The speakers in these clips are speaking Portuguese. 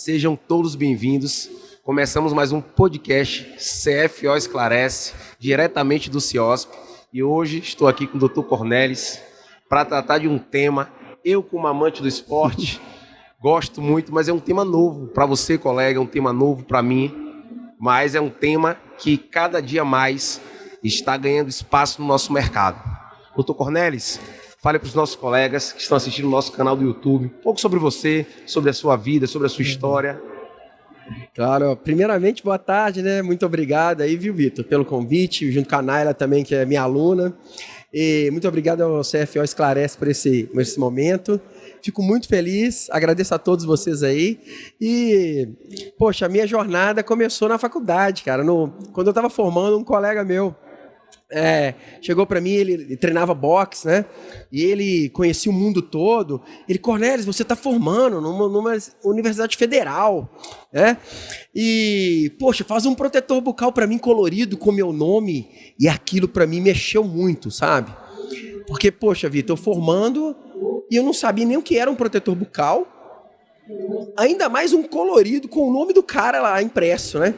Sejam todos bem-vindos. Começamos mais um podcast CFO Esclarece, diretamente do CIOSP. E hoje estou aqui com o Dr. Cornelis para tratar de um tema. Eu, como amante do esporte, gosto muito, mas é um tema novo para você, colega, é um tema novo para mim, mas é um tema que cada dia mais está ganhando espaço no nosso mercado. Dr. Cornelis, fale para os nossos colegas que estão assistindo o nosso canal do YouTube um pouco sobre você, sobre a sua vida, sobre a sua história. Claro, primeiramente, boa tarde, né? Muito obrigado aí, viu, Vitor, pelo convite, junto com a Naila também, que é minha aluna. E muito obrigado ao CFO Esclarece por esse momento. Fico muito feliz, agradeço a todos vocês aí. E, poxa, a minha jornada começou na faculdade, cara. Quando eu estava formando, um colega meu chegou para mim, ele treinava boxe, né? E ele conhecia o mundo todo. Ele, Cornelis, você está formando numa universidade federal, né? E, poxa, faz um protetor bucal para mim colorido com meu nome. E aquilo para mim mexeu muito, sabe? Porque, poxa, Vitor, eu formando e eu não sabia nem o que era um protetor bucal. Ainda mais um colorido com o nome do cara lá impresso, né?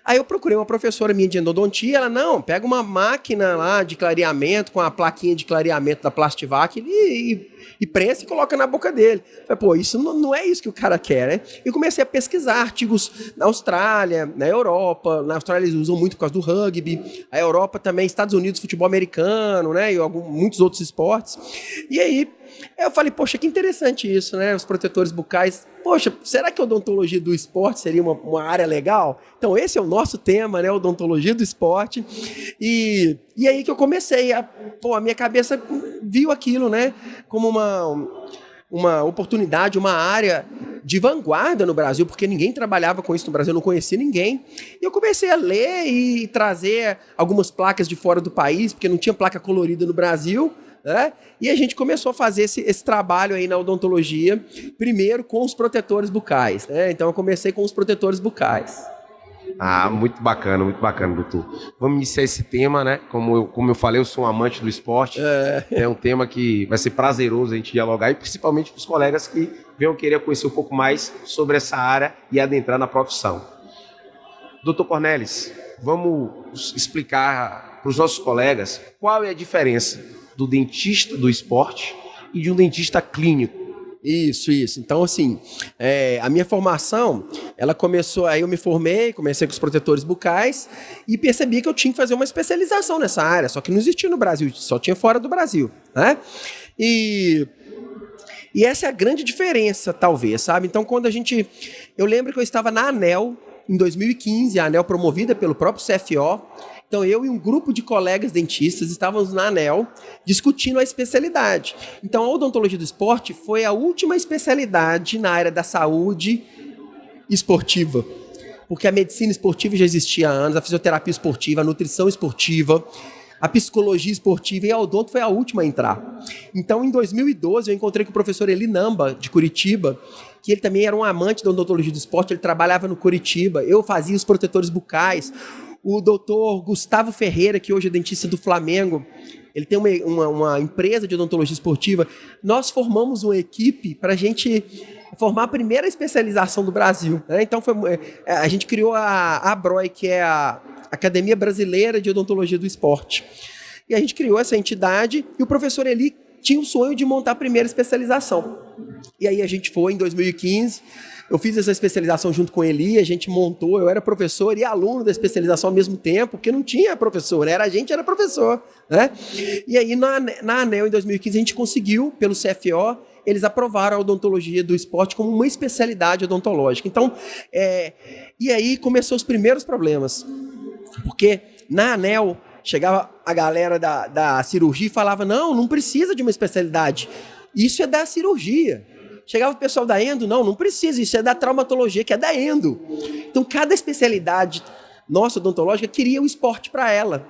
Aí eu procurei uma professora minha de endodontia, ela, não, pega uma máquina lá de clareamento, com a plaquinha de clareamento da Plastivac e prensa e coloca na boca dele. Eu falei, pô, isso não é isso que o cara quer, né? E comecei a pesquisar artigos na Austrália, na Europa. Na Austrália eles usam muito por causa do rugby, a Europa também, Estados Unidos, futebol americano, né? E muitos outros esportes. E aí eu falei, poxa, que interessante isso, né? Os protetores bucais. Poxa, será que a odontologia do esporte seria uma área legal? Então esse é o nosso tema, né? Odontologia do esporte. E aí que eu comecei a minha cabeça viu aquilo, né? Como uma oportunidade, uma área de vanguarda no Brasil, porque ninguém trabalhava com isso no Brasil, eu não conhecia ninguém. E eu comecei a ler e trazer algumas placas de fora do país, porque não tinha placa colorida no Brasil, né? E a gente começou a fazer esse trabalho aí na odontologia, primeiro com os protetores bucais, né? Então eu comecei com os protetores bucais. Muito bacana, doutor. Vamos iniciar esse tema, né? Como eu falei, eu sou um amante do esporte. É um tema que vai ser prazeroso a gente dialogar, e principalmente para os colegas que venham querer conhecer um pouco mais sobre essa área e adentrar na profissão. Dr. Cornelis, vamos explicar para os nossos colegas qual é a diferença do dentista do esporte e de um dentista clínico. Isso. Então, assim, a minha formação, ela começou, aí eu me formei, comecei com os protetores bucais e percebi que eu tinha que fazer uma especialização nessa área, só que não existia no Brasil, só tinha fora do Brasil, né? E essa é a grande diferença, talvez, sabe? Então, eu lembro que eu estava na ANEL, em 2015, a ANEL promovida pelo próprio CFO. Então, eu e um grupo de colegas dentistas estávamos na ANEL discutindo a especialidade. Então, a odontologia do esporte foi a última especialidade na área da saúde esportiva. Porque a medicina esportiva já existia há anos, a fisioterapia esportiva, a nutrição esportiva, a psicologia esportiva, e a odonto foi a última a entrar. Então, em 2012, eu encontrei com o professor Eli Namba, de Curitiba, que ele também era um amante da odontologia do esporte, ele trabalhava no Curitiba, eu fazia os protetores bucais. O doutor Gustavo Ferreira, que hoje é dentista do Flamengo, ele tem uma empresa de odontologia esportiva. Nós formamos uma equipe para a gente formar a primeira especialização do Brasil, né? Então, a gente criou a ABROE, que é a Academia Brasileira de Odontologia do Esporte. E a gente criou essa entidade e o professor Eli tinha o sonho de montar a primeira especialização. E aí a gente foi em 2015... Eu fiz essa especialização junto com ele, a gente montou, eu era professor e aluno da especialização ao mesmo tempo, porque não tinha professor, a gente era professor, né? E aí na ANEL, em 2015, a gente conseguiu, pelo CFO, eles aprovaram a odontologia do esporte como uma especialidade odontológica. Então, e aí começou os primeiros problemas, porque na ANEL chegava a galera da cirurgia e falava, não precisa de uma especialidade, isso é da cirurgia. Chegava o pessoal da endo, não precisa, isso é da traumatologia, que é da endo. Então, cada especialidade nossa odontológica queria o esporte para ela.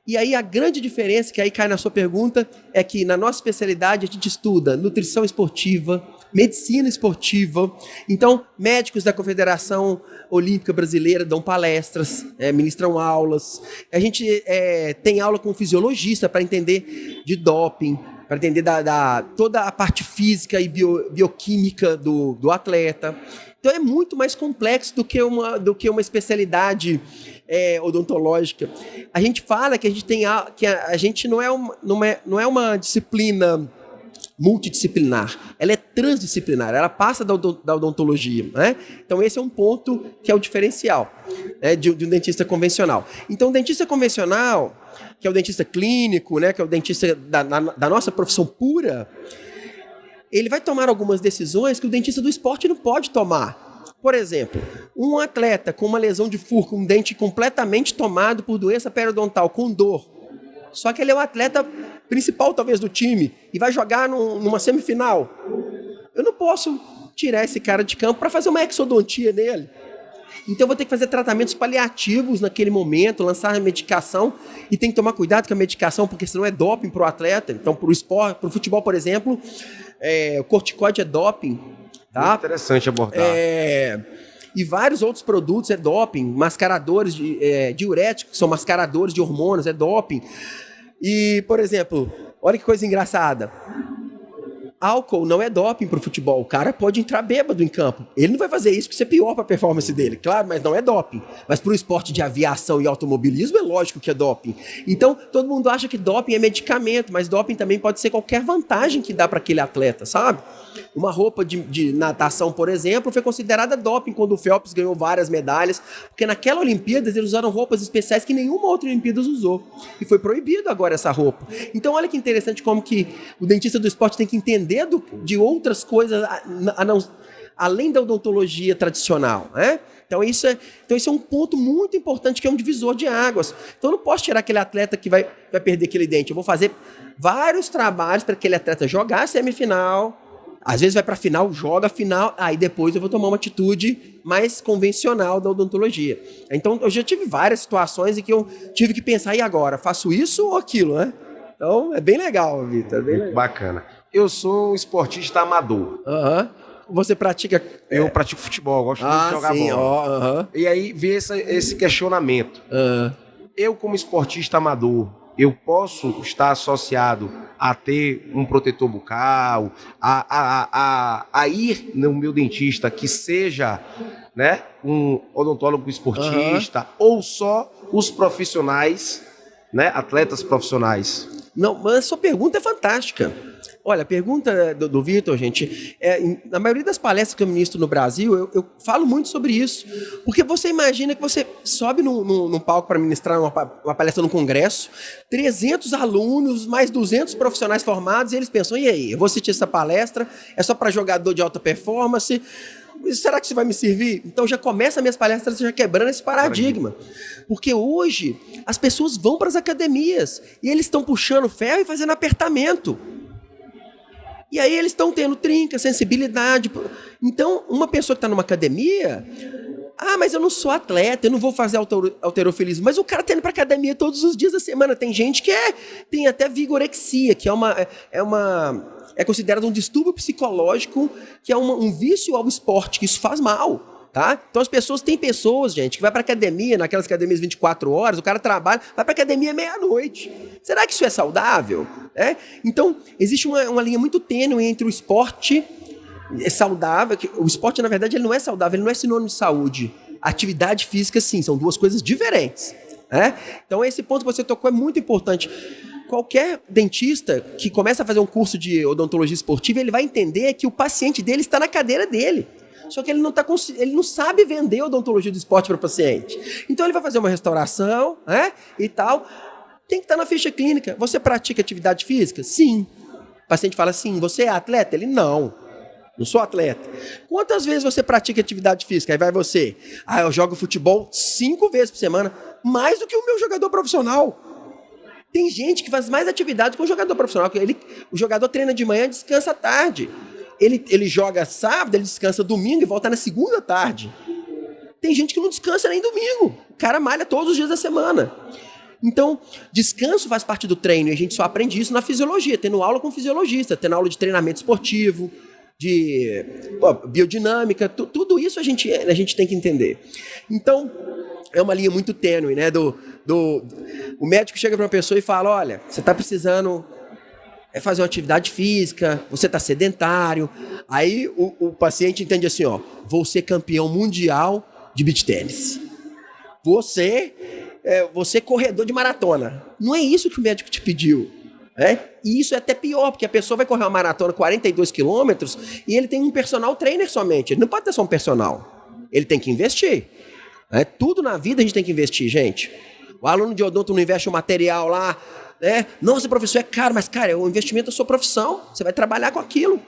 E aí a grande diferença, que aí cai na sua pergunta, é que na nossa especialidade a gente estuda nutrição esportiva, medicina esportiva. Então, médicos da Confederação Olímpica Brasileira dão palestras, ministram aulas. A gente tem aula com um fisiologista para entender de doping, para entender toda a parte física e bioquímica do atleta. Então é muito mais complexo do que uma especialidade odontológica. A gente fala que a gente não é uma disciplina multidisciplinar, ela é transdisciplinar, ela passa da odontologia, né? Então esse é um ponto que é o diferencial, né, de um dentista convencional. Então o dentista convencional, que é o dentista clínico, né, que é o dentista da nossa profissão pura, ele vai tomar algumas decisões que o dentista do esporte não pode tomar. Por exemplo, um atleta com uma lesão de furco, um dente completamente tomado por doença periodontal, com dor, só que ele é o atleta principal, talvez, do time, e vai jogar numa semifinal. Eu não posso tirar esse cara de campo para fazer uma exodontia nele. Então eu vou ter que fazer tratamentos paliativos naquele momento, lançar a medicação, e tem que tomar cuidado com a medicação, porque senão é doping para o atleta. Então, para o esporte, para o futebol, por exemplo, o corticóide é doping. Tá? Muito interessante abordar. E vários outros produtos é doping, mascaradores diuréticos, que são mascaradores de hormônios, é doping. E, por exemplo, olha que coisa engraçada. Álcool não é doping para o futebol. O cara pode entrar bêbado em campo. Ele não vai fazer isso porque isso é pior para a performance dele, claro, mas não é doping. Mas para o esporte de aviação e automobilismo é lógico que é doping. Então, todo mundo acha que doping é medicamento, mas doping também pode ser qualquer vantagem que dá para aquele atleta, sabe? Uma roupa de natação, por exemplo, foi considerada doping quando o Phelps ganhou várias medalhas, porque naquela Olimpíadas eles usaram roupas especiais que nenhuma outra Olimpíadas usou. E foi proibido agora essa roupa. Então, olha que interessante como que o dentista do esporte tem que entender de outras coisas além da odontologia tradicional, né? Então isso é um ponto muito importante, que é um divisor de águas. Então eu não posso tirar aquele atleta que vai perder aquele dente. Eu vou fazer vários trabalhos para aquele atleta jogar a semifinal, às vezes vai para a final, joga a final, aí depois eu vou tomar uma atitude mais convencional da odontologia. Então eu já tive várias situações em que eu tive que pensar, e agora? Faço isso ou aquilo, né? Então é bem legal, Vitor. É bem legal. Bacana. Eu sou um esportista amador. Você pratica... Eu pratico futebol, gosto muito de jogar bola. E aí vem esse questionamento. Eu, como esportista amador, eu posso estar associado a ter um protetor bucal, a ir no meu dentista que seja, né, um odontólogo esportista, ou só os profissionais, né, atletas profissionais? Não, mas a sua pergunta é fantástica. Olha, a pergunta do Vitor, gente, na maioria das palestras que eu ministro no Brasil, eu falo muito sobre isso. Porque você imagina que você sobe num palco para ministrar uma palestra num congresso, 300 alunos, mais 200 profissionais formados, e eles pensam, e aí, eu vou assistir essa palestra, é só para jogador de alta performance, será que isso vai me servir? Então já começa minhas palestras já quebrando esse paradigma. Porque hoje as pessoas vão para as academias e eles estão puxando ferro e fazendo apertamento. E aí eles estão tendo trinca, sensibilidade. Então, uma pessoa que está numa academia... mas eu não sou atleta, eu não vou fazer halterofilismo. Mas o cara está indo para academia todos os dias da semana. Tem gente que tem até vigorexia, que é considerado um distúrbio psicológico, que é um vício ao esporte, que isso faz mal. Tá? Então tem pessoas, gente, que vai para academia, naquelas academias 24 horas, o cara trabalha, vai para academia meia-noite. Será que isso é saudável? Então, existe uma linha muito tênue entre o esporte saudável, o esporte, na verdade, ele não é saudável, ele não é sinônimo de saúde. Atividade física, sim, são duas coisas diferentes. Então, esse ponto que você tocou é muito importante. Qualquer dentista que começa a fazer um curso de odontologia esportiva, ele vai entender que o paciente dele está na cadeira dele. Só que ele não sabe vender odontologia do esporte para o paciente. Então ele vai fazer uma restauração, e tal. Tem que estar na ficha clínica. Você pratica atividade física? Sim. O paciente fala assim, você é atleta? Ele, não sou atleta. Quantas vezes você pratica atividade física? Aí vai você, eu jogo futebol 5 vezes por semana, mais do que o meu jogador profissional. Tem gente que faz mais atividade que o jogador profissional. O jogador treina de manhã e descansa à tarde. Ele joga sábado, ele descansa domingo e volta na segunda tarde. Tem gente que não descansa nem domingo. O cara malha todos os dias da semana. Então, descanso faz parte do treino, e a gente só aprende isso na fisiologia, tendo aula com fisiologista, tendo aula de treinamento esportivo, de biodinâmica, tudo isso a gente tem que entender. Então, é uma linha muito tênue, né? O médico chega para uma pessoa e fala, olha, você está precisando fazer uma atividade física, você está sedentário. Aí o paciente entende assim, ó, vou ser campeão mundial de beach tênis. Você é corredor de maratona. Não é isso que o médico te pediu. E isso é até pior, porque a pessoa vai correr uma maratona 42 quilômetros e ele tem um personal trainer somente. Ele não pode ter só um personal. Ele tem que investir. Tudo na vida a gente tem que investir, gente. O aluno de odonto não investe o material lá. Nossa, professor, é caro, mas, cara, é um investimento da sua profissão. Você vai trabalhar com aquilo.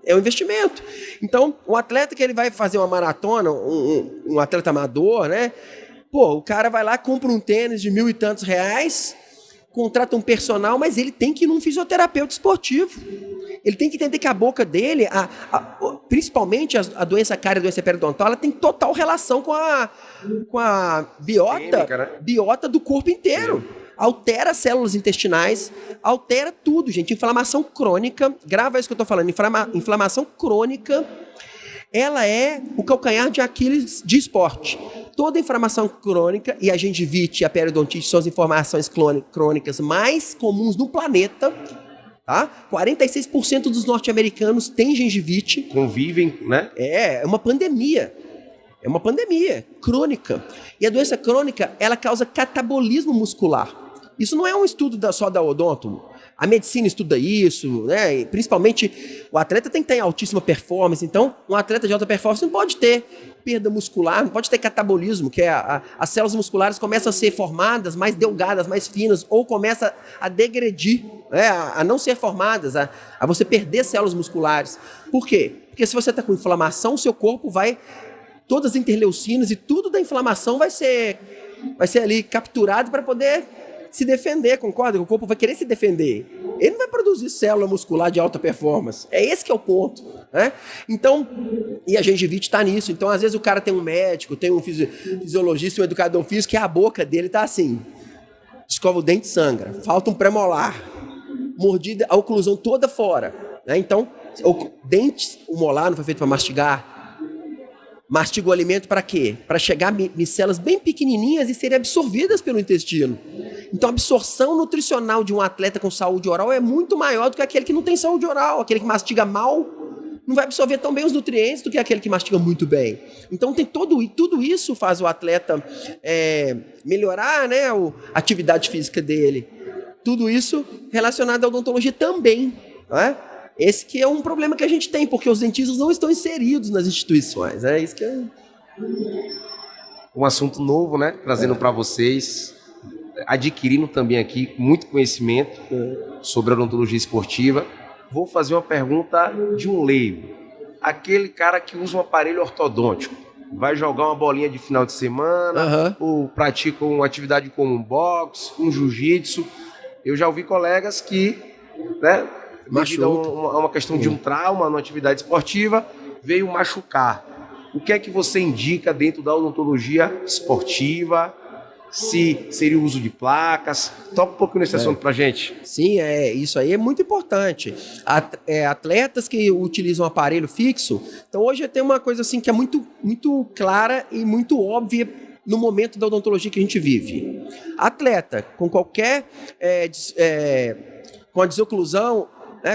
É um investimento. Então, um atleta que ele vai fazer uma maratona, um atleta amador, né? Pô, o cara vai lá, compra um tênis de R$1.000 e tantos, contrata um personal, mas ele tem que ir num fisioterapeuta esportivo. Ele tem que entender que a boca dele, principalmente a doença cárie, a doença periodontal, ela tem total relação com a biota do corpo inteiro. Altera as células intestinais, altera tudo, gente. Inflamação crônica, grava isso que eu estou falando, inflamação crônica, ela é o calcanhar de Aquiles de esporte. Toda inflamação crônica, e a gengivite e a periodontite são as inflamações crônicas mais comuns no planeta, tá? 46% dos norte-americanos têm gengivite. Convivem, né? É uma pandemia. É uma pandemia crônica. E a doença crônica, ela causa catabolismo muscular. Isso não é um estudo só da odonto. A medicina estuda isso, né? E principalmente o atleta tem que estar em altíssima performance. Então, um atleta de alta performance não pode ter perda muscular, não pode ter catabolismo, que é as células musculares começam a ser formadas mais delgadas, mais finas, ou começa a degredir, né? A não ser formadas, a você perder células musculares. Por quê? Porque se você está com inflamação, o seu corpo vai... Todas as interleucinas e tudo da inflamação vai ser ali capturado para poder se defender, concorda? O corpo vai querer se defender. Ele não vai produzir célula muscular de alta performance. É esse que é o ponto, né? Então, e a gengivite está nisso. Então, às vezes o cara tem um médico, tem um fisiologista, um educador físico, que a boca dele está assim. Escova o dente, sangra. Falta um premolar. Mordida, a oclusão toda fora, né? Então, o molar não foi feito para mastigar. Mastiga o alimento para quê? Para chegar micelas bem pequenininhas e serem absorvidas pelo intestino. Então, a absorção nutricional de um atleta com saúde oral é muito maior do que aquele que não tem saúde oral. Aquele que mastiga mal não vai absorver tão bem os nutrientes do que aquele que mastiga muito bem. Então, tudo isso faz o atleta melhorar, né, a atividade física dele. Tudo isso relacionado à odontologia também, não é? Esse que é um problema que a gente tem, porque os dentistas não estão inseridos nas instituições. É isso que é um assunto novo, né? Trazendo para vocês, adquirindo também aqui muito conhecimento sobre a odontologia esportiva. Vou fazer uma pergunta de um leigo. Aquele cara que usa um aparelho ortodôntico, vai jogar uma bolinha de final de semana, ou pratica uma atividade como um boxe, um jiu-jitsu. Eu já ouvi colegas que, né, devido a uma questão de um trauma numa atividade esportiva, veio machucar. O que é que você indica dentro da odontologia esportiva? Se seria o uso de placas? Toca um pouquinho nesse assunto pra gente. Sim, isso aí é muito importante. Atletas que utilizam aparelho fixo, então hoje tem uma coisa assim que é muito, muito clara e muito óbvia no momento da odontologia que a gente vive. Atleta com qualquer com a desoclusão,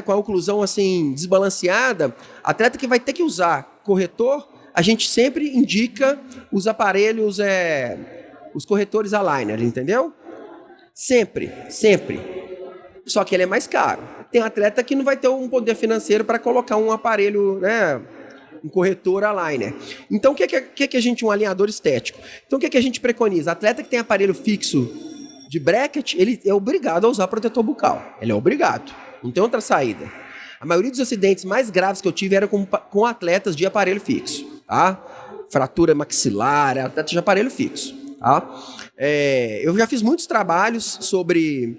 com a oclusão assim desbalanceada, atleta que vai ter que usar corretor, a gente sempre indica os aparelhos, os corretores aligner, entendeu? Sempre. Só que ele é mais caro. Tem atleta que não vai ter um poder financeiro para colocar um aparelho, né, um corretor aligner. Então, o que a gente, um alinhador estético? Então, o que a gente preconiza? Atleta que tem aparelho fixo de bracket, ele é obrigado a usar protetor bucal. Ele é obrigado. Não tem outra saída. A maioria dos acidentes mais graves que eu tive eram com atletas de aparelho fixo, tá? Fratura maxilar, atleta de aparelho fixo, tá? Eu já fiz muitos trabalhos sobre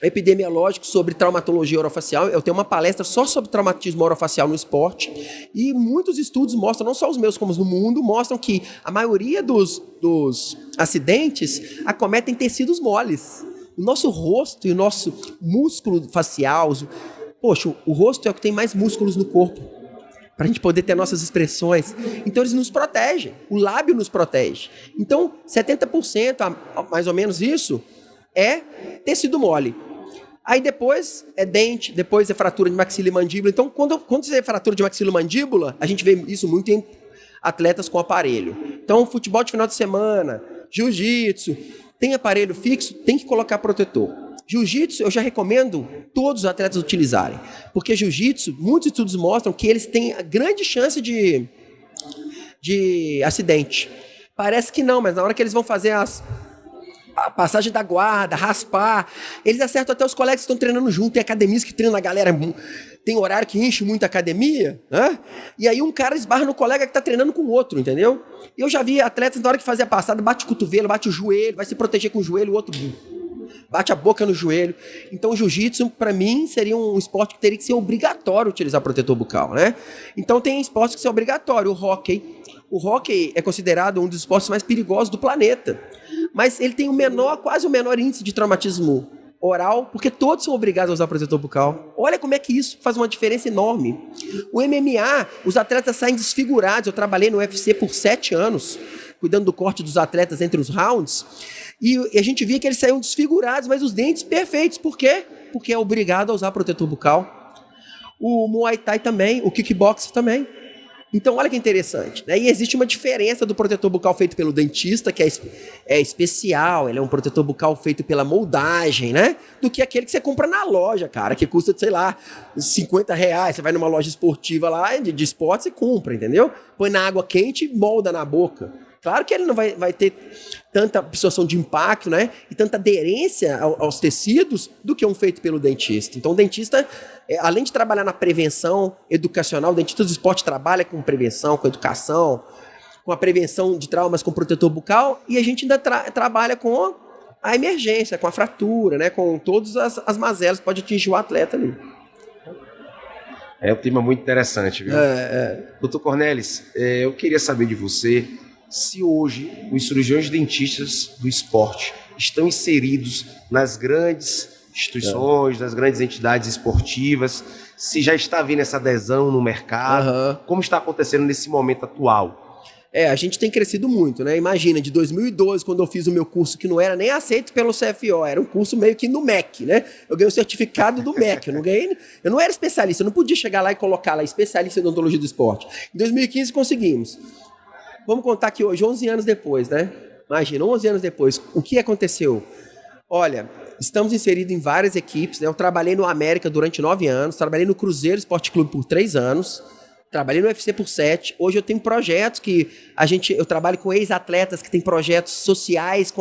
epidemiológicos, sobre traumatologia orofacial. Eu tenho uma palestra só sobre traumatismo orofacial no esporte, e muitos estudos mostram, não só os meus como os do mundo, mostram que a maioria dos acidentes acometem tecidos moles. O nosso rosto e o nosso músculo facial, poxa, o rosto é o que tem mais músculos no corpo, para a gente poder ter nossas expressões. Então eles nos protegem, o lábio nos protege. Então 70%, mais ou menos isso, é tecido mole. Aí depois é dente, depois é fratura de maxila e mandíbula. Então, quando você é fratura de maxila e mandíbula, a gente vê isso muito em atletas com aparelho. Então, futebol de final de semana, jiu-jitsu, tem aparelho fixo, tem que colocar protetor. Jiu-jitsu, eu já recomendo todos os atletas utilizarem, porque jiu-jitsu, muitos estudos mostram que eles têm a grande chance de acidente. Parece que não, mas na hora que eles vão fazer a passagem da guarda, raspar, eles acertam até os colegas que estão treinando junto. Tem academias que treinam a galera, tem horário que enche muito a academia, né? E aí um cara esbarra no colega que está treinando com o outro, entendeu? Eu já vi atletas, na hora que fazia a passada, bate o cotovelo, bate o joelho, vai se proteger com o joelho, o outro bate a boca no joelho. Então o jiu-jitsu, para mim, seria um esporte que teria que ser obrigatório utilizar protetor bucal, né? Então tem esportes que são obrigatórios. O hóquei é considerado um dos esportes mais perigosos do planeta. Mas ele tem quase o menor índice de traumatismo oral, porque todos são obrigados a usar protetor bucal. Olha como é que isso faz uma diferença enorme. O MMA, os atletas saem desfigurados. Eu trabalhei no UFC por 7 anos, cuidando do corte dos atletas entre os rounds, e a gente via que eles saíam desfigurados, mas os dentes perfeitos. Por quê? Porque é obrigado a usar protetor bucal. O Muay Thai também, o kickbox também. Então, olha que interessante, né? E existe uma diferença do protetor bucal feito pelo dentista, que é especial, ele é um protetor bucal feito pela moldagem, né? Do que aquele que você compra na loja, cara, que custa, sei lá, R$50. Você vai numa loja esportiva lá, de esporte, você compra, entendeu? Põe na água quente e molda na boca. Claro que ele não vai ter tanta absorção de impacto, né? E tanta aderência aos tecidos do que um feito pelo dentista. Então, o dentista, além de trabalhar na prevenção educacional, o dentista do esporte trabalha com prevenção, com educação, com a prevenção de traumas com protetor bucal, e a gente ainda trabalha com a emergência, com a fratura, né? Com todas as mazelas que pode atingir o atleta ali. É um tema muito interessante, viu? Doutor Cornelis, eu queria saber de você se hoje os cirurgiões dentistas do esporte estão inseridos nas grandes instituições, nas grandes entidades esportivas, se já está havendo essa adesão no mercado, como está acontecendo nesse momento atual? A gente tem crescido muito, né? Imagina, de 2012, quando eu fiz o meu curso, que não era nem aceito pelo CFO, era um curso meio que no MEC, né? Eu ganhei o certificado do MEC, eu não era especialista, eu não podia chegar lá e colocar lá, especialista em odontologia do esporte. Em 2015 conseguimos. Vamos contar que hoje, 11 anos depois, né? Imagina, 11 anos depois, o que aconteceu? Olha, estamos inseridos em várias equipes, né? Eu trabalhei no América durante 9 anos, trabalhei no Cruzeiro Esporte Clube por 3 anos, trabalhei no UFC por 7. Hoje eu tenho projetos que eu trabalho com ex-atletas que têm projetos sociais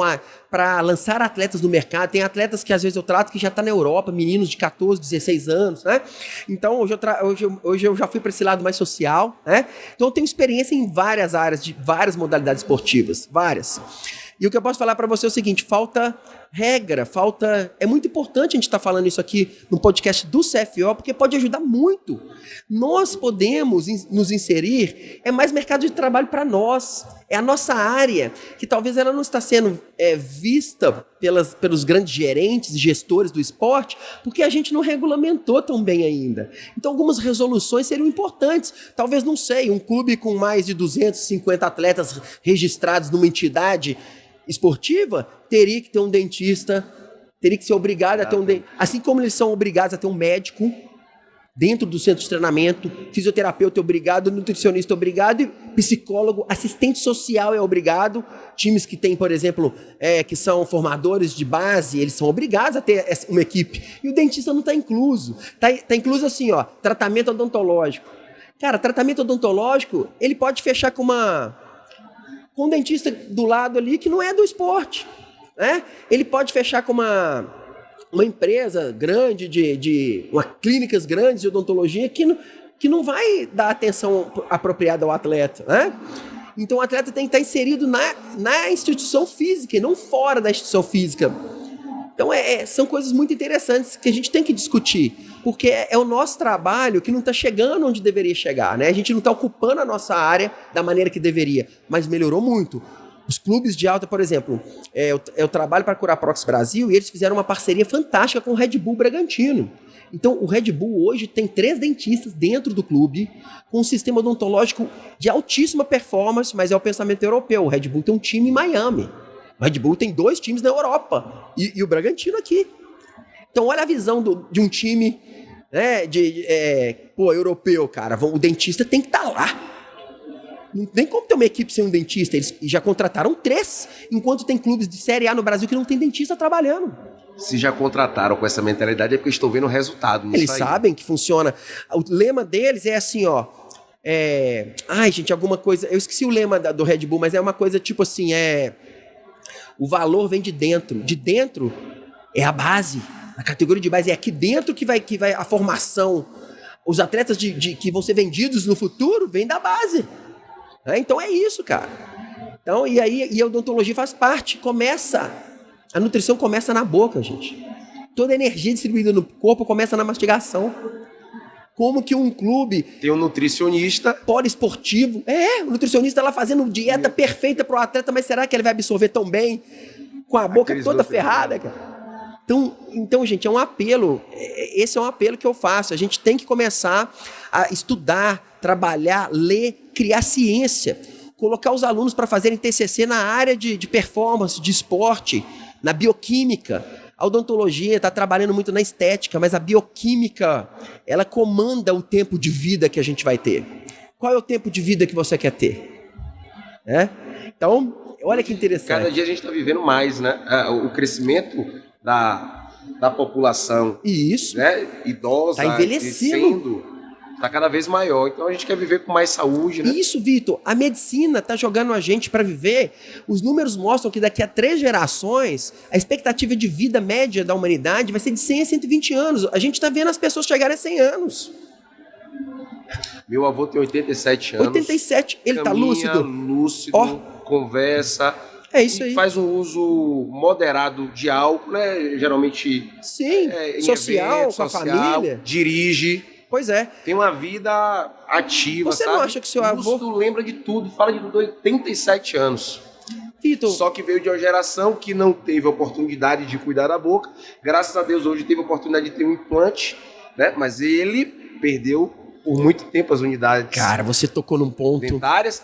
para lançar atletas no mercado. Tem atletas que às vezes eu trato que já estão na Europa, meninos de 14, 16 anos, né? Então hoje eu já fui para esse lado mais social, né? Então eu tenho experiência em várias áreas, de várias modalidades esportivas, várias. E o que eu posso falar para você é o seguinte: falta regra, é muito importante a gente estar falando isso aqui no podcast do CFO, porque pode ajudar muito. Nós podemos nos inserir, é mais mercado de trabalho para nós, é a nossa área, que talvez ela não está sendo vista pelos grandes gerentes e gestores do esporte, porque a gente não regulamentou tão bem ainda. Então algumas resoluções seriam importantes, talvez, não sei, um clube com mais de 250 atletas registrados numa entidade esportiva, teria que ter um dentista, teria que ser obrigado a ter um dentista, assim como eles são obrigados a ter um médico dentro do centro de treinamento, fisioterapeuta é obrigado, nutricionista é obrigado, e psicólogo, assistente social é obrigado. Times que tem, por exemplo, que são formadores de base, eles são obrigados a ter uma equipe, e o dentista não está incluso. Está incluso assim, ó, tratamento odontológico. Cara, tratamento odontológico, ele pode fechar com um dentista do lado ali que não é do esporte, né? Ele pode fechar com uma empresa grande, clínicas grandes de odontologia que não vai dar atenção apropriada ao atleta, né? Então o atleta tem que estar inserido na instituição física e não fora da instituição física. Então são coisas muito interessantes que a gente tem que discutir, porque é o nosso trabalho que não está chegando onde deveria chegar, né? A gente não está ocupando a nossa área da maneira que deveria, mas melhorou muito. Os clubes de alta, por exemplo, eu trabalho para a Curaprox Brasil e eles fizeram uma parceria fantástica com o Red Bull Bragantino. Então o Red Bull hoje tem 3 dentistas dentro do clube, com um sistema odontológico de altíssima performance, mas é o pensamento europeu. O Red Bull tem um time em Miami. O Red Bull tem 2 times na Europa e o Bragantino aqui. Então olha a visão de um time, né, europeu, cara. O dentista tem que estar lá. Não tem como ter uma equipe sem um dentista. Eles já contrataram 3, enquanto tem clubes de Série A no Brasil que não tem dentista trabalhando. Se já contrataram com essa mentalidade é porque estão vendo o resultado. Eles sabem que funciona. O lema deles é assim, ó. Ai, gente, alguma coisa... Eu esqueci o lema do Red Bull, mas é uma coisa tipo assim, o valor vem de dentro. De dentro é a base. A categoria de base é aqui dentro que vai a formação. Os atletas que vão ser vendidos no futuro vêm da base. Então é isso, cara. Então, e a odontologia faz parte. A nutrição começa na boca, gente. Toda a energia distribuída no corpo começa na mastigação. Como que um clube... Tem um nutricionista... poliesportivo. O nutricionista lá fazendo dieta perfeita para o atleta, mas será que ele vai absorver tão bem? Com a boca toda ferrada, cara. Então, gente, é um apelo. Esse é um apelo que eu faço. A gente tem que começar a estudar, trabalhar, ler, criar ciência. Colocar os alunos para fazerem TCC na área de performance, de esporte, na bioquímica. A odontologia está trabalhando muito na estética, mas a bioquímica, ela comanda o tempo de vida que a gente vai ter. Qual é o tempo de vida que você quer ter? Então, olha que interessante. Cada dia a gente está vivendo mais, né? O crescimento da população, isso, né? Idosa, está envelhecendo. Está cada vez maior. Então a gente quer viver com mais saúde, né? Isso, Vitor. A medicina está jogando a gente para viver. Os números mostram que daqui a 3 gerações, a expectativa de vida média da humanidade vai ser de 100 a 120 anos. A gente está vendo as pessoas chegarem a 100 anos. Meu avô tem 87 anos. 87. Ele está lúcido? Lúcido, conversa. É isso aí. Faz um uso moderado de álcool, né? Geralmente... Sim, social, evento, com a família. Dirige. Pois é. Tem uma vida ativa, Você sabe? não acha que seu avô... Lúcido lembra de tudo, fala de 87 anos. Vitor... Só que veio de uma geração que não teve oportunidade de cuidar da boca. Graças a Deus, hoje teve a oportunidade de ter um implante, né? Mas ele perdeu por muito tempo as unidades... Cara, você tocou num ponto... dentárias.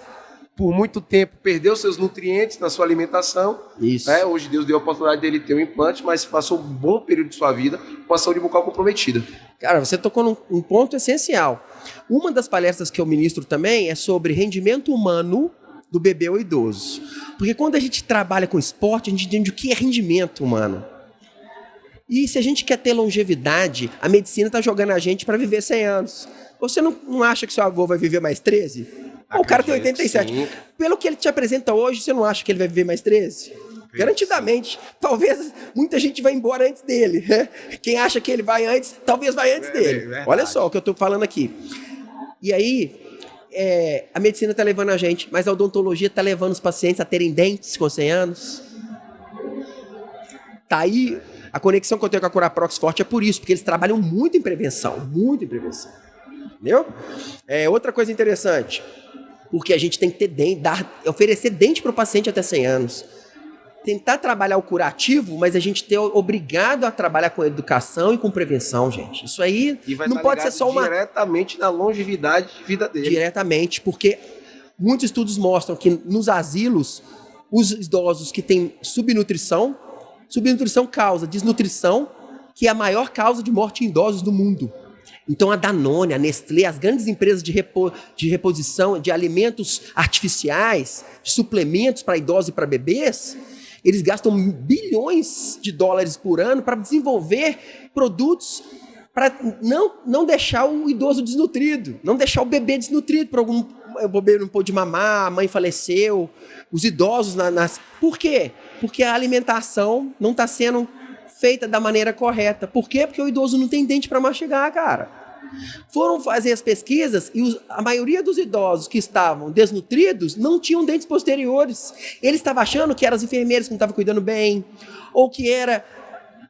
Por muito tempo perdeu seus nutrientes na sua alimentação. Isso. Né? Hoje Deus deu a oportunidade dele ter um implante, mas passou um bom período de sua vida com a saúde bucal comprometida. Cara, você tocou num ponto essencial. Uma das palestras que eu ministro também é sobre rendimento humano do bebê ou idoso. Porque quando a gente trabalha com esporte, a gente entende o que é rendimento humano. E se a gente quer ter longevidade, a medicina está jogando a gente para viver 100 anos. Você não acha que seu avô vai viver mais 13? O cara tem 87. Sim. Pelo que ele te apresenta hoje, você não acha que ele vai viver mais 13? Garantidamente. Talvez muita gente vá embora antes dele. Né? Quem acha que ele vai antes, talvez vai antes dele. Olha só o que eu estou falando aqui. E aí, a medicina está levando a gente, mas a odontologia está levando os pacientes a terem dentes com 100 anos. Tá aí, a conexão que eu tenho com a Curaprox Forte é por isso, porque eles trabalham muito em prevenção. Muito em prevenção. Entendeu? Outra coisa interessante, porque a gente tem que ter dente, oferecer dente para o paciente até 100 anos. Tentar trabalhar o curativo, mas a gente ter obrigado a trabalhar com educação e com prevenção, gente. Isso aí não pode ser só diretamente na longevidade de vida dele. Diretamente, porque muitos estudos mostram que nos asilos, os idosos que têm subnutrição causa desnutrição, que é a maior causa de morte em idosos do mundo. Então a Danone, a Nestlé, as grandes empresas de reposição de alimentos artificiais, de suplementos para idosos e para bebês, eles gastam bilhões de dólares por ano para desenvolver produtos para não deixar o idoso desnutrido, não deixar o bebê desnutrido, o bebê não pôde mamar, a mãe faleceu, os idosos... Por quê? Porque a alimentação não está sendo feita da maneira correta. Por quê? Porque o idoso não tem dente para mastigar, cara. Foram fazer as pesquisas e a maioria dos idosos que estavam desnutridos não tinham dentes posteriores. Eles estavam achando que eram as enfermeiras que não estavam cuidando bem, ou que era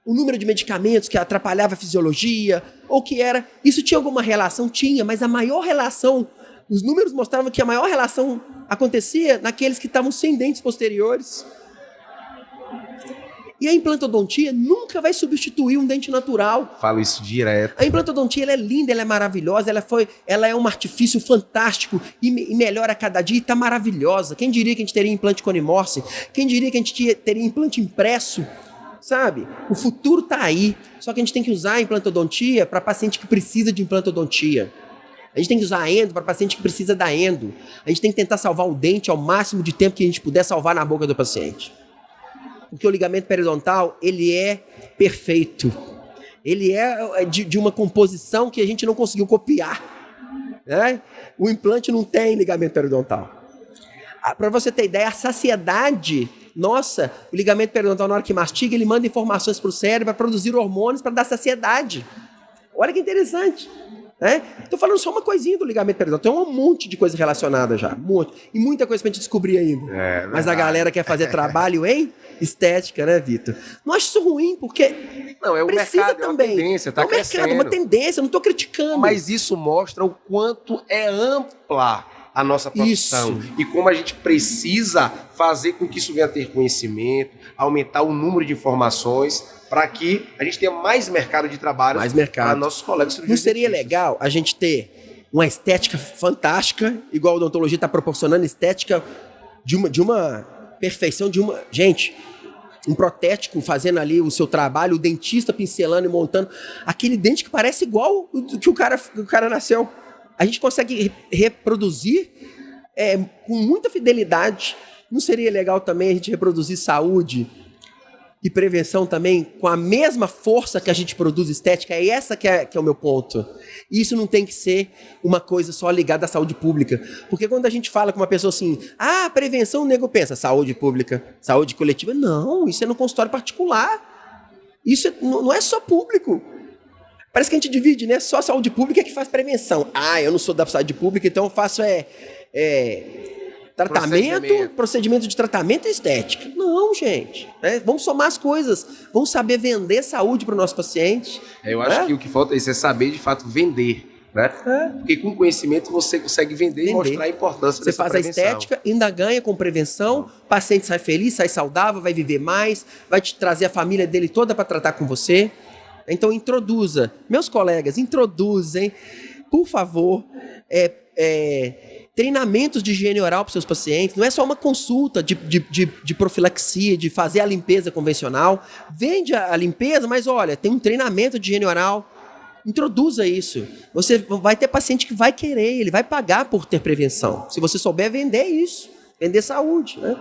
o número de medicamentos que atrapalhava a fisiologia, ou que era... Isso tinha alguma relação? Tinha, mas a maior relação... Os números mostravam que a maior relação acontecia naqueles que estavam sem dentes posteriores. E a implantodontia nunca vai substituir um dente natural. Falo isso direto. A implantodontia ela é linda, ela é maravilhosa, ela é um artifício fantástico e melhora a cada dia e está maravilhosa. Quem diria que a gente teria implante Conimorse? Quem diria que a gente teria implante impresso? sabe? O futuro está aí, só que a gente tem que usar a implantodontia para paciente que precisa de implantodontia. A gente tem que usar a endo para paciente que precisa da endo. A gente tem que tentar salvar o dente ao máximo de tempo que a gente puder salvar na boca do paciente. Porque o ligamento periodontal, ele é perfeito. Ele é de uma composição que a gente não conseguiu copiar, né? O implante não tem ligamento periodontal. Para você ter ideia, a saciedade, nossa, o ligamento periodontal, na hora que mastiga, ele manda informações para o cérebro para produzir hormônios para dar saciedade. Olha que interessante. Estou falando só uma coisinha do ligamento periodontal. Tem um monte de coisa relacionada já. Um monte. E muita coisa para a gente descobrir ainda. Mas a galera quer fazer trabalho em estética, né, Vitor? Não acho isso ruim, porque não, é o precisa mercado, também. É uma tendência, tá crescendo. É uma tendência, eu não estou criticando. Mas isso mostra o quanto é ampla a nossa profissão. Isso. E como a gente precisa fazer com que isso venha a ter conhecimento, aumentar o número de informações, para que a gente tenha mais mercado de trabalho para nossos colegas cirurgiões. Não seria legal a gente ter uma estética fantástica, igual a odontologia está proporcionando, estética de uma perfeição, gente, um protético fazendo ali o seu trabalho, o dentista pincelando e montando, aquele dente que parece igual o que o cara nasceu. A gente consegue reproduzir com muita fidelidade. Não seria legal também a gente reproduzir saúde e prevenção também com a mesma força que a gente produz estética? É essa que é o meu ponto. Isso não tem que ser uma coisa só ligada à saúde pública. Porque quando a gente fala com uma pessoa assim, prevenção, o nego pensa, saúde pública, saúde coletiva. Não, isso é no consultório particular. Isso não é só público. Parece que a gente divide, né? Só a saúde pública é que faz prevenção. Eu não sou da saúde pública, então eu faço procedimento de tratamento e estética. Não, gente. Vamos somar as coisas. Vamos saber vender saúde para o nosso paciente. Eu acho que o que falta é isso, é saber, de fato, vender. Né? Porque com conhecimento você consegue vender e mostrar a importância dessa prevenção. Você faz a estética, ainda ganha com prevenção, o paciente sai feliz, sai saudável, vai viver mais, vai te trazer a família dele toda para tratar com você. Então introduza. Meus colegas, introduzem, por favor, treinamentos de higiene oral para os seus pacientes. Não é só uma consulta de profilaxia, de fazer a limpeza convencional. Vende a limpeza, mas olha, tem um treinamento de higiene oral. Introduza isso. Você vai ter paciente que vai querer, ele vai pagar por ter prevenção. Se você souber vender isso, vender saúde, né?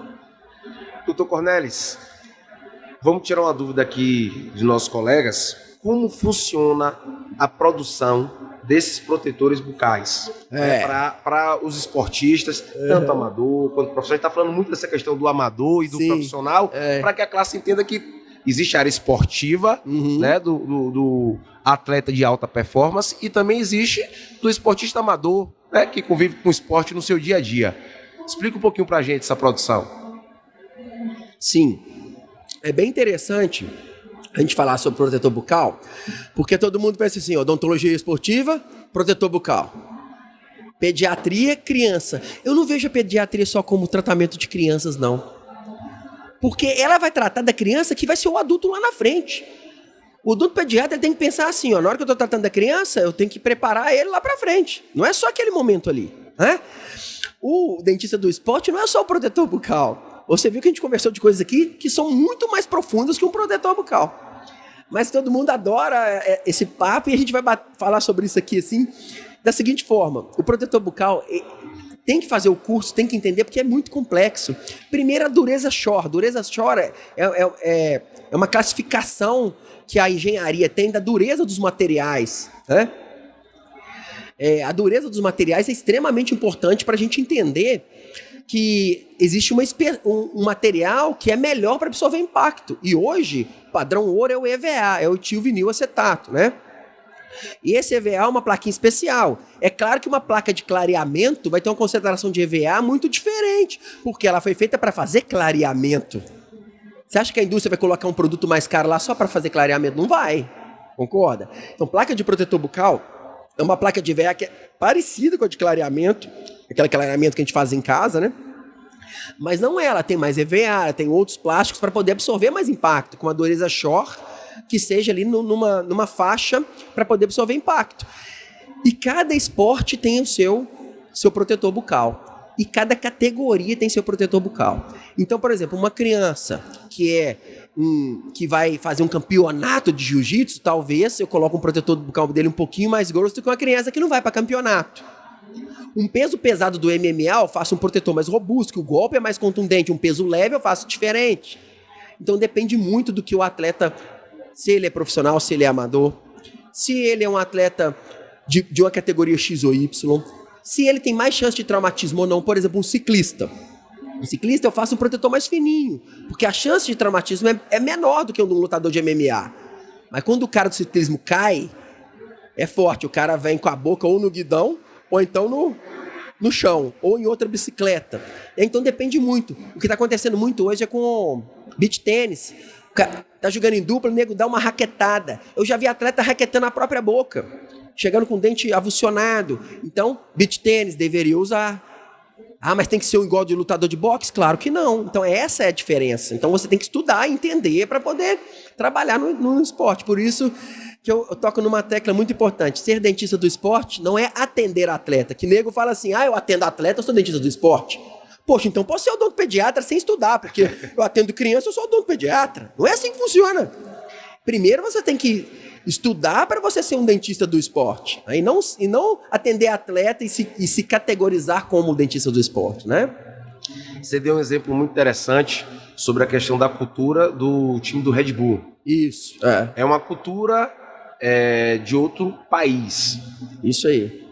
Doutor Cornelis, vamos tirar uma dúvida aqui de nossos colegas. Como funciona a produção desses protetores bucais para os esportistas, tanto amador quanto profissional? A gente está falando muito dessa questão do amador e do profissional, para que a classe entenda que existe a área esportiva, né, do atleta de alta performance, e também existe do esportista amador, né, que convive com o esporte no seu dia a dia. Explica um pouquinho para a gente essa produção. Sim, é bem interessante a gente falar sobre protetor bucal, porque todo mundo pensa assim, odontologia esportiva, protetor bucal. Pediatria, criança. Eu não vejo a pediatria só como tratamento de crianças, não. Porque ela vai tratar da criança que vai ser o adulto lá na frente. O odontopediatra tem que pensar assim, na hora que eu estou tratando da criança, eu tenho que preparar ele lá para frente. Não é só aquele momento ali. Né? O dentista do esporte não é só o protetor bucal. Você viu que a gente conversou de coisas aqui que são muito mais profundas que um protetor bucal. Mas todo mundo adora esse papo e a gente vai falar sobre isso aqui assim, da seguinte forma. O protetor bucal tem que fazer o curso, tem que entender, porque é muito complexo. Primeiro, a dureza Shore. Dureza Shore é uma classificação que a engenharia tem da dureza dos materiais. Né? A dureza dos materiais é extremamente importante para a gente entender que existe um material que é melhor para absorver impacto. E hoje, o padrão ouro é o EVA, é o etilvinil acetato, né? E esse EVA é uma plaquinha especial. É claro que uma placa de clareamento vai ter uma concentração de EVA muito diferente, porque ela foi feita para fazer clareamento. Você acha que a indústria vai colocar um produto mais caro lá só para fazer clareamento? Não vai. Concorda? Então, placa de protetor bucal é uma placa de EVA que é parecida com a de clareamento, aquele clareamento que a gente faz em casa, né? Mas não é, ela tem mais EVA, ela tem outros plásticos para poder absorver mais impacto, com a dureza Shore, que seja ali numa faixa para poder absorver impacto. E cada esporte tem o seu protetor bucal. E cada categoria tem seu protetor bucal. Então, por exemplo, uma criança que que vai fazer um campeonato de jiu-jitsu, talvez eu coloque um protetor bucal dele um pouquinho mais grosso do que uma criança que não vai para campeonato. Um peso pesado do MMA, eu faço um protetor mais robusto, que o golpe é mais contundente. Um peso leve, eu faço diferente. Então depende muito do que o atleta, se ele é profissional, se ele é amador, se ele é um atleta de uma categoria X ou Y, se ele tem mais chance de traumatismo ou não. Por exemplo, um ciclista. Um ciclista eu faço um protetor mais fininho, porque a chance de traumatismo é menor do que um lutador de MMA. Mas quando o cara do ciclismo cai, é forte. O cara vem com a boca ou no guidão, ou então no chão, ou em outra bicicleta. Então depende muito. O que está acontecendo muito hoje é com beach tênis. Tá jogando em dupla, o nego dá uma raquetada. Eu já vi atleta raquetando a própria boca, chegando com o dente avulsionado. Então, beach tênis deveria usar. Ah, mas tem que ser igual de lutador de boxe? Claro que não. Então essa é a diferença. Então você tem que estudar, entender para poder trabalhar no esporte. Por isso que eu toco numa tecla muito importante. Ser dentista do esporte não é atender atleta. Que nego fala assim, eu atendo atleta, eu sou dentista do esporte. Poxa, então posso ser odontopediatra sem estudar, porque eu atendo criança, eu sou odontopediatra. Não é assim que funciona. Primeiro você tem que estudar para você ser um dentista do esporte. E não atender atleta e se categorizar como dentista do esporte, né? Você deu um exemplo muito interessante sobre a questão da cultura do time do Red Bull. Isso. É uma cultura de outro país. Isso aí.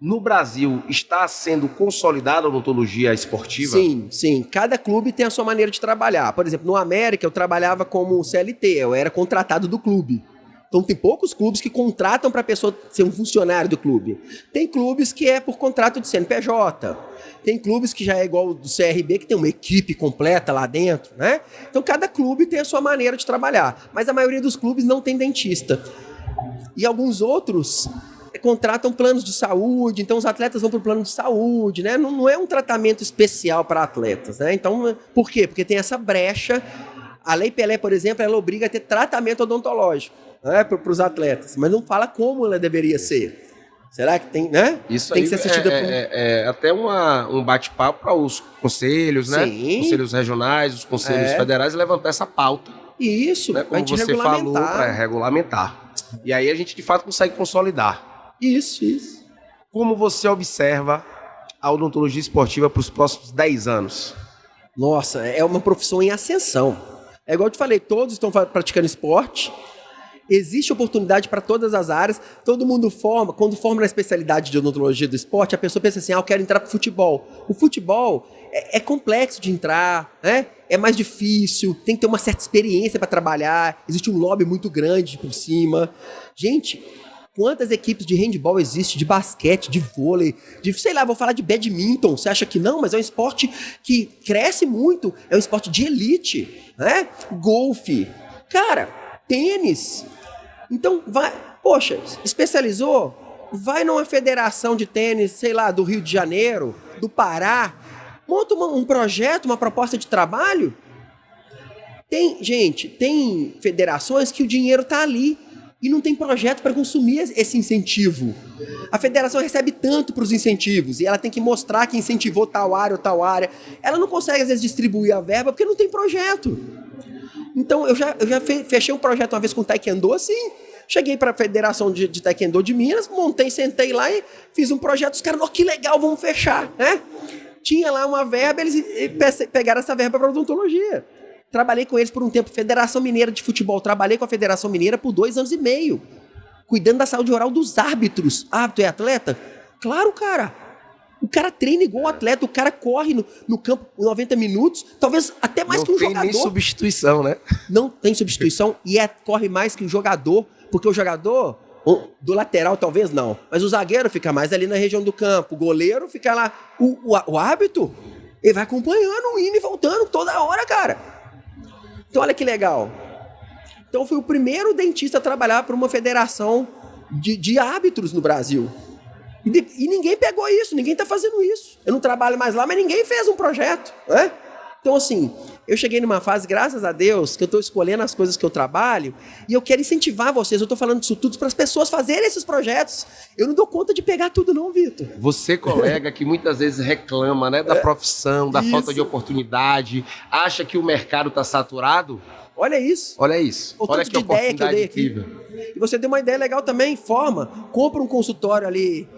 No Brasil, está sendo consolidada a odontologia esportiva? Sim. Cada clube tem a sua maneira de trabalhar. Por exemplo, no América, eu trabalhava como CLT, eu era contratado do clube. Então, tem poucos clubes que contratam para a pessoa ser um funcionário do clube. Tem clubes que é por contrato de CNPJ. Tem clubes que já é igual do CRB, que tem uma equipe completa lá dentro, né? Então, cada clube tem a sua maneira de trabalhar. Mas a maioria dos clubes não tem dentista. E alguns outros contratam planos de saúde, então os atletas vão para o plano de saúde, né? Não é um tratamento especial para atletas, né? Então, por quê? Porque tem essa brecha. A Lei Pelé, por exemplo, ela obriga a ter tratamento odontológico, né, para os atletas, mas não fala como ela deveria ser. Será que tem, né? Isso tem aí que ser assistida é até um bate-papo para os conselhos, né? Sim. Conselhos regionais, os conselhos federais, levantar essa pauta. Isso, né? Como você falou, para regulamentar. E aí a gente, de fato, consegue consolidar. Isso. Como você observa a odontologia esportiva para os próximos 10 anos? Nossa, é uma profissão em ascensão. É igual eu te falei, todos estão praticando esporte. Existe oportunidade para todas as áreas. Todo mundo forma. Quando forma na especialidade de odontologia do esporte, a pessoa pensa assim, eu quero entrar para o futebol. O futebol é complexo de entrar, né? É mais difícil, tem que ter uma certa experiência para trabalhar. Existe um lobby muito grande por cima. Gente, quantas equipes de handball existem, de basquete, de vôlei, vou falar de badminton. Você acha que não? Mas é um esporte que cresce muito. É um esporte de elite, né? Golfe. Cara, tênis. Então, especializou? Vai numa federação de tênis, do Rio de Janeiro, do Pará. Monta um projeto, uma proposta de trabalho. Tem federações que o dinheiro está ali. E não tem projeto para consumir esse incentivo. A federação recebe tanto para os incentivos e ela tem que mostrar que incentivou tal área ou tal área. Ela não consegue, às vezes, distribuir a verba porque não tem projeto. Então, eu já fechei um projeto uma vez com Taekwondo assim. Cheguei para a Federação de Taekwondo de Minas, sentei lá e fiz um projeto. Os caras, que legal, vamos fechar, né? Tinha lá uma verba, eles pegaram essa verba para odontologia. Trabalhei com eles por um tempo, Federação Mineira de Futebol. Trabalhei com a Federação Mineira por 2 anos e meio, cuidando da saúde oral dos árbitros. Ah, tu é atleta? Claro, cara. O cara treina igual atleta, o cara corre no campo 90 minutos, talvez até mais que um jogador. Não tem nem substituição, né? Não tem substituição e corre mais que o jogador, porque o jogador, do lateral talvez não, mas o zagueiro fica mais ali na região do campo, o goleiro fica lá. O árbitro, ele vai acompanhando, indo e voltando toda hora, cara. Então, olha que legal. Então, eu fui o primeiro dentista a trabalhar para uma federação de árbitros no Brasil. E ninguém pegou isso, ninguém está fazendo isso. Eu não trabalho mais lá, mas ninguém fez um projeto, né? Então, assim, eu cheguei numa fase, graças a Deus, que eu estou escolhendo as coisas que eu trabalho e eu quero incentivar vocês. Eu estou falando disso tudo para as pessoas fazerem esses projetos. Eu não dou conta de pegar tudo não, Vitor. Você, colega, que muitas vezes reclama, né, da profissão, da falta de oportunidade, acha que o mercado está saturado, Olha isso. Olha isso. O Olha tanto que de ideia que eu dei incrível. aqui. E você deu uma ideia legal também, compra um consultório ali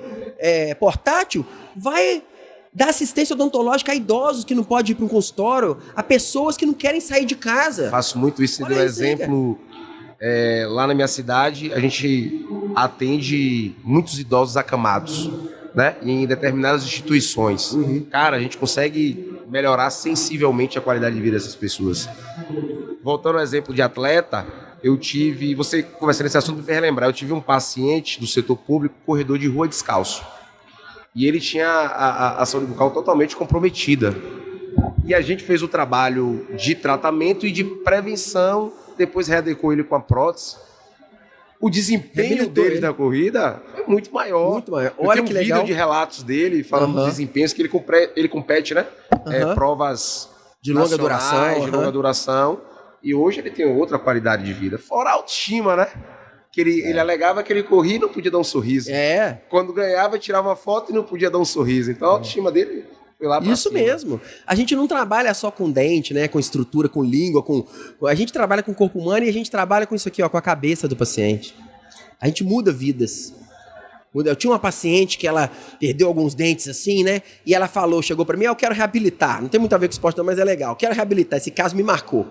portátil, vai dar assistência odontológica a idosos que não podem ir para um consultório, a pessoas que não querem sair de casa. Faço muito isso. Você Olha deu isso aí, exemplo. Lá na minha cidade, a gente atende muitos idosos acamados, né? Em determinadas instituições. Cara, a gente consegue melhorar sensivelmente a qualidade de vida dessas pessoas. Voltando ao exemplo de atleta, você conversando nesse assunto me fez lembrar, eu tive um paciente do setor público, corredor de rua descalço. E ele tinha a saúde bucal totalmente comprometida. E a gente fez o trabalho de tratamento e de prevenção, depois readequou ele com a prótese. O desempenho dele na corrida foi muito maior. Muito maior. Olha que legal. Vídeo de relatos dele falando dos desempenhos que ele compete, né? Provas de longa duração. De longa duração. E hoje ele tem outra qualidade de vida. Fora a autoestima, né? Que ele alegava que ele corria e não podia dar um sorriso. Quando ganhava, tirava uma foto e não podia dar um sorriso. Então a autoestima dele foi lá pra Isso cima. mesmo. A gente não trabalha só com dente, né? Com estrutura, com língua, a gente trabalha com o corpo humano e a gente trabalha com isso aqui, ó, com a cabeça do paciente. A gente muda vidas. Eu tinha uma paciente que ela perdeu alguns dentes assim, né? E ela chegou pra mim, eu quero reabilitar. Não tem muito a ver com esporte não, mas é legal. Eu quero reabilitar. Esse caso me marcou.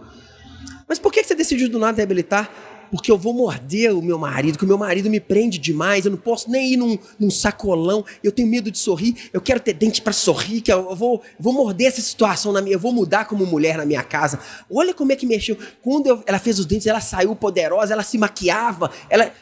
Mas por que você decidiu do nada reabilitar? Porque eu vou morder o meu marido, que o meu marido me prende demais, eu não posso nem ir num sacolão, eu tenho medo de sorrir, eu quero ter dente para sorrir, que eu vou morder essa situação eu vou mudar como mulher na minha casa. Olha como é que mexeu. Quando ela fez os dentes, ela saiu poderosa, ela se maquiava,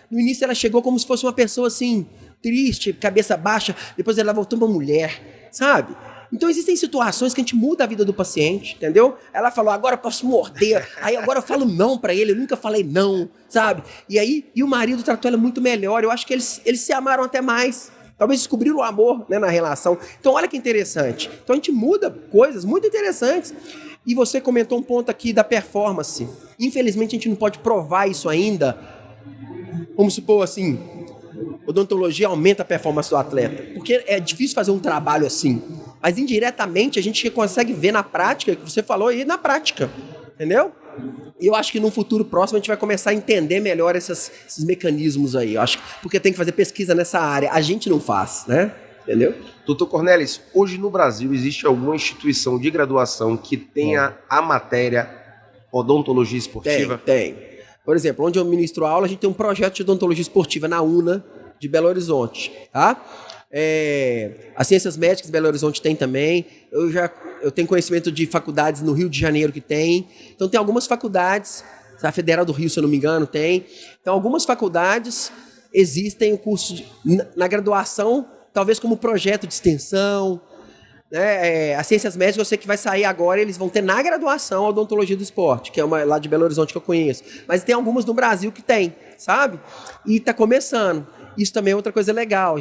no início ela chegou como se fosse uma pessoa assim, triste, cabeça baixa, depois ela voltou uma mulher, sabe? Então existem situações que a gente muda a vida do paciente, entendeu? Ela falou, agora eu posso morder, aí agora eu falo não pra ele, eu nunca falei não, sabe? E o marido tratou ela muito melhor, eu acho que eles se amaram até mais, talvez descobriram o amor, né, na relação. Então olha que interessante, então a gente muda coisas muito interessantes. E você comentou um ponto aqui da performance, infelizmente a gente não pode provar isso ainda, vamos supor assim, odontologia aumenta a performance do atleta, porque é difícil fazer um trabalho assim. Mas indiretamente a gente consegue ver na prática, que você falou aí, na prática, entendeu? E eu acho que no futuro próximo a gente vai começar a entender melhor esses mecanismos aí. Eu acho porque tem que fazer pesquisa nessa área. A gente não faz, né? Entendeu? Doutor Cornelis, hoje no Brasil existe alguma instituição de graduação que tenha a matéria odontologia esportiva? Tem. Por exemplo, onde eu ministro aula, a gente tem um projeto de odontologia esportiva na UNA de Belo Horizonte, tá? As Ciências Médicas de Belo Horizonte tem também. Eu tenho conhecimento de faculdades no Rio de Janeiro que tem. Então tem algumas faculdades, a Federal do Rio, se eu não me engano, tem. Então algumas faculdades existem o curso na graduação, talvez como projeto de extensão, né? As Ciências Médicas eu sei que vai sair agora, eles vão ter na graduação a odontologia do esporte, que é uma lá de Belo Horizonte que eu conheço. Mas tem algumas no Brasil que tem, sabe? E está começando. Isso também é outra coisa legal.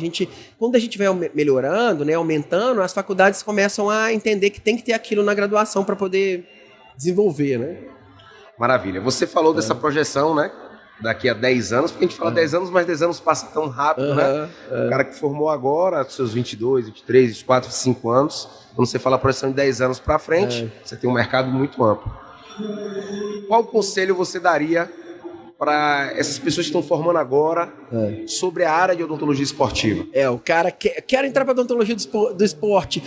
Quando a gente vai melhorando, né, aumentando, as faculdades começam a entender que tem que ter aquilo na graduação para poder desenvolver, né? Maravilha. Você falou dessa projeção, né? Daqui a 10 anos, porque a gente fala 10 anos, mas 10 anos passa tão rápido, né? O cara que formou agora, com seus 22, 23, 24, 25 anos, quando você fala projeção de 10 anos para frente, você tem um mercado muito amplo. Qual conselho você daria para essas pessoas que estão formando agora sobre a área de odontologia esportiva? O cara quer entrar para odontologia do esporte.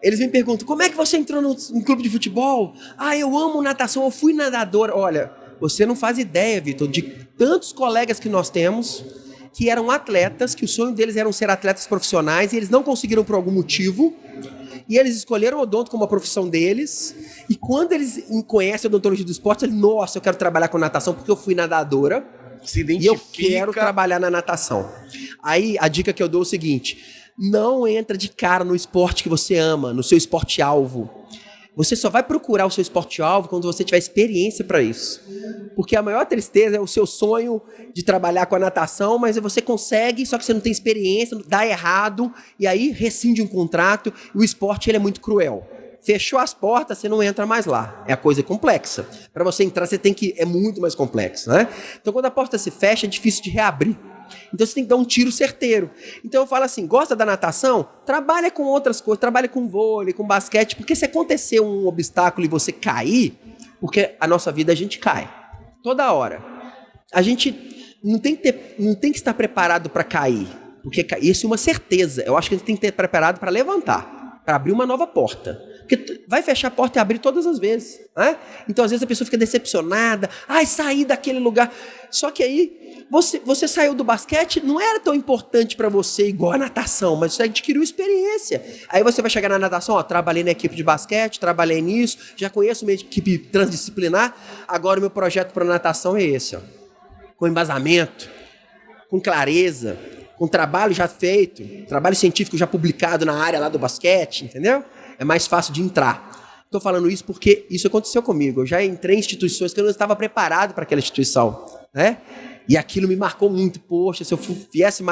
Eles me perguntam, como é que você entrou no clube de futebol? Eu amo natação, eu fui nadadora. Olha, você não faz ideia, Vitor, de tantos colegas que nós temos que eram atletas, que o sonho deles era ser atletas profissionais e eles não conseguiram por algum motivo. E eles escolheram o odonto como a profissão deles. E quando eles conhecem a odontologia do esporte, eles, nossa, eu quero trabalhar com natação porque eu fui nadadora. Se identifica. E eu quero trabalhar na natação. Aí a dica que eu dou é o seguinte: não entra de cara no esporte que você ama, no seu esporte-alvo. Você só vai procurar o seu esporte-alvo quando você tiver experiência para isso. Porque a maior tristeza é o seu sonho de trabalhar com a natação, mas você consegue, só que você não tem experiência, dá errado, e aí rescinde um contrato, e o esporte ele é muito cruel. Fechou as portas, você não entra mais lá. É a coisa complexa. Para você entrar, é muito mais complexo, né? Então, quando a porta se fecha, é difícil de reabrir. Então você tem que dar um tiro certeiro. Então eu falo assim, gosta da natação? Trabalha com outras coisas, trabalha com vôlei, com basquete, porque se acontecer um obstáculo e você cair, Porque a nossa vida a gente cai. Toda hora. A gente não tem que estar preparado para cair. Porque isso é uma certeza. Eu acho que a gente tem que estar preparado para levantar, para abrir uma nova porta. Porque vai fechar a porta e abrir todas as vezes. Né? Então, às vezes, a pessoa fica decepcionada. Ai, saí daquele lugar. Só que aí, você saiu do basquete, não era tão importante para você igual a natação, mas você adquiriu experiência. Aí você vai chegar na natação, ó, trabalhei na equipe de basquete, trabalhei nisso, já conheço uma equipe transdisciplinar, agora o meu projeto para natação é esse, ó. Com embasamento, com clareza, com trabalho já feito, trabalho científico já publicado na área lá do basquete, entendeu? É mais fácil de entrar. Estou falando isso porque isso aconteceu comigo. Eu já entrei em instituições que eu não estava preparado para aquela instituição, né? E aquilo me marcou muito. Poxa, se eu viesse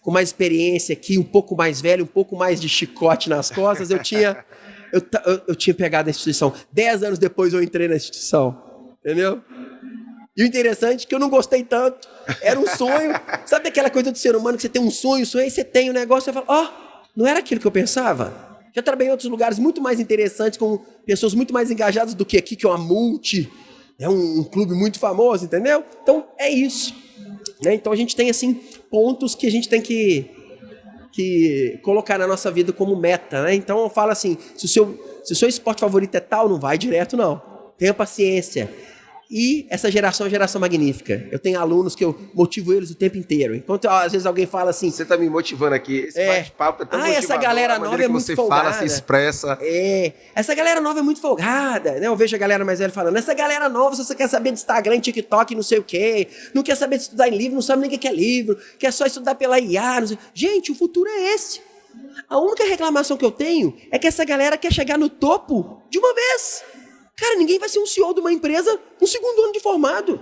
com mais experiência aqui, um pouco mais velho, um pouco mais de chicote nas costas, eu tinha pegado a instituição. 10 anos depois eu entrei na instituição, entendeu? E o interessante é que eu não gostei tanto. Era um sonho. Sabe aquela coisa do ser humano que você tem um sonho, aí você tem um negócio e você fala, não era aquilo que eu pensava? Já trabalhei em outros lugares muito mais interessantes, com pessoas muito mais engajadas do que aqui, que é uma multi, é um clube muito famoso, entendeu? Então, é isso. Né? Então, a gente tem, assim, pontos que a gente tem que colocar na nossa vida como meta. Né? Então, eu falo assim, se o seu esporte favorito é tal, não vai direto, não. Tenha paciência. E essa geração é uma geração magnífica. Eu tenho alunos que eu motivo eles o tempo inteiro. Enquanto às vezes alguém fala assim... Você está me motivando aqui. Esse bate-papo é tão motivador. Essa galera nova é muito você folgada. Fala, se expressa. Essa galera nova é muito folgada. Né? Eu vejo a galera mais velha falando, essa galera nova, se você quer saber de Instagram, TikTok, não sei o quê, não quer saber de estudar em livro, não sabe nem o que é livro, quer só estudar pela IA. Não sei. Gente, o futuro é esse. A única reclamação que eu tenho é que essa galera quer chegar no topo de uma vez. Cara, ninguém vai ser um CEO de uma empresa no segundo ano de formado.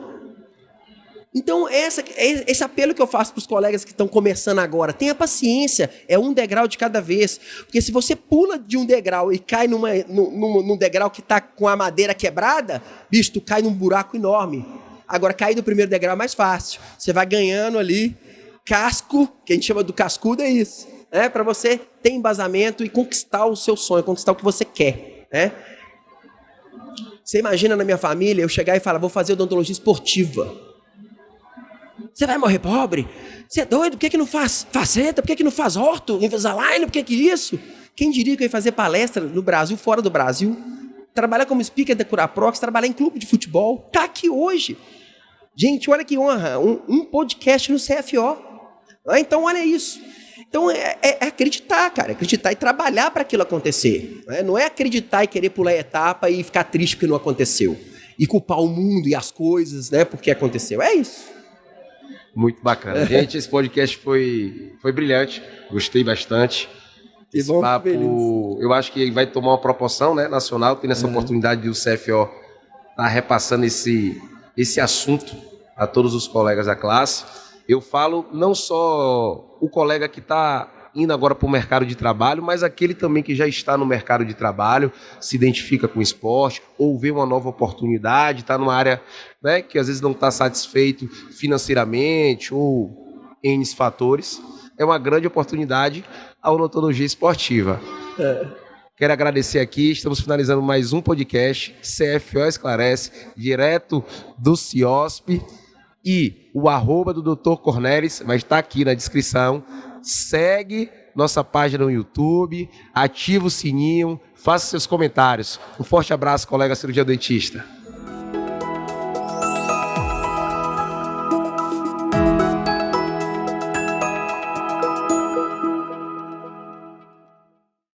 Então, esse apelo que eu faço para os colegas que estão começando agora, tenha paciência, é um degrau de cada vez. Porque se você pula de um degrau e cai num degrau que está com a madeira quebrada, bicho, tu cai num buraco enorme. Agora, cair do primeiro degrau é mais fácil. Você vai ganhando ali, casco, que a gente chama do cascudo, é isso. Para você ter embasamento e conquistar o seu sonho, conquistar o que você quer. Né? Você imagina na minha família, eu chegar e falar, vou fazer odontologia esportiva. Você vai morrer pobre? Você é doido? Por que não faz faceta? Por que não faz orto? Invisalign? Por que isso? Quem diria que eu ia fazer palestra no Brasil, fora do Brasil? Trabalhar como speaker da Curaprox, trabalhar em clube de futebol. Tá aqui hoje. Gente, olha que honra. Um podcast no CFO. Então, olha isso. Então, é acreditar, cara. Acreditar e trabalhar para aquilo acontecer. Né? Não é acreditar e querer pular a etapa e ficar triste porque não aconteceu. E culpar o mundo e as coisas, né, porque aconteceu. É isso. Muito bacana. Gente, esse podcast foi brilhante. Gostei bastante. Esse papo, eu acho que vai tomar uma proporção, né, nacional. Tendo essa oportunidade de o CFO estar repassando esse assunto a todos os colegas da classe. Eu falo não só o colega que está indo agora para o mercado de trabalho, mas aquele também que já está no mercado de trabalho, se identifica com o esporte, ou vê uma nova oportunidade, está numa área, né, que às vezes não está satisfeito financeiramente ou em fatores. É uma grande oportunidade a odontologia esportiva. Quero agradecer aqui, estamos finalizando mais um podcast, CFO Esclarece, direto do CIOSP. E o @ do Dr. Cornelis vai estar aqui na descrição. Segue nossa página no YouTube, ativa o sininho, faça seus comentários. Um forte abraço, colega cirurgião dentista.